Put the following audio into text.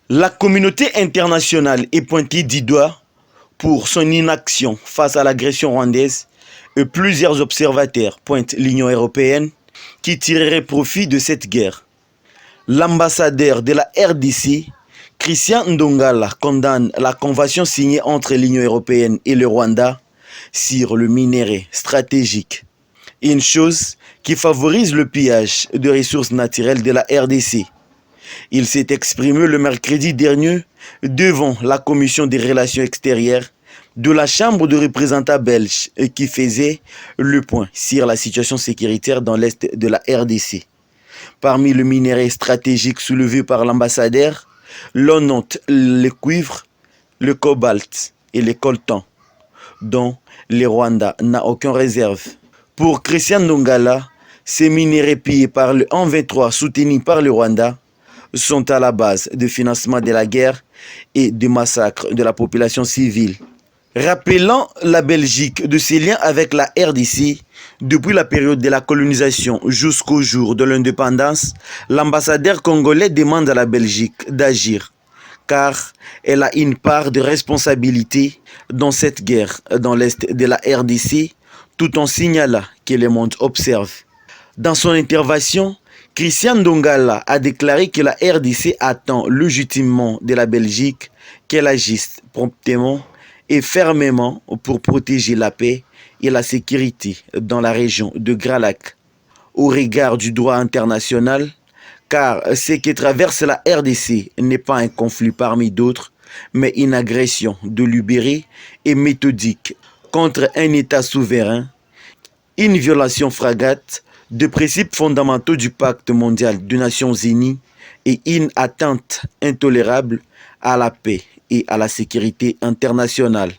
La communauté internationale est pointée du doigt pour son inaction face à l'agression rwandaise et plusieurs observateurs pointent l'Union européenne qui tirerait profit de cette guerre. L'ambassadeur de la RDC, Christian Ndongala, condamne la convention signée entre l'Union européenne et le Rwanda sur le minerai stratégique. Une chose qui favorise le pillage de ressources naturelles de la RDC. Il s'est exprimé le mercredi dernier devant la commission des relations extérieures de la Chambre de représentants belge qui faisait le point sur la situation sécuritaire dans l'est de la RDC. Parmi le minerai stratégique soulevé par l'ambassadeur, l'on note le cuivre, le cobalt et le coltan, dont le Rwanda n'a aucune réserve. Pour Christian Ndongala, ces minéraux pillés par le 123 soutenus par le Rwanda sont à la base du financement de la guerre et du massacre de la population civile. Rappelant la Belgique de ses liens avec la RDC depuis la période de la colonisation jusqu'au jour de l'indépendance, l'ambassadeur congolais demande à la Belgique d'agir car elle a une part de responsabilité dans cette guerre dans l'est de la RDC, tout en signalant que le monde observe. Dans son intervention, Christian Ndongala a déclaré que la RDC attend légitimement de la Belgique qu'elle agisse promptement et fermement pour protéger la paix et la sécurité dans la région de Grand Lac, au regard du droit international, car ce qui traverse la RDC n'est pas un conflit parmi d'autres, mais une agression délibérée et méthodique contre un État souverain, une violation flagrante des principes fondamentaux du Pacte mondial des Nations Unies et une atteinte intolérable à la paix et à la sécurité internationale.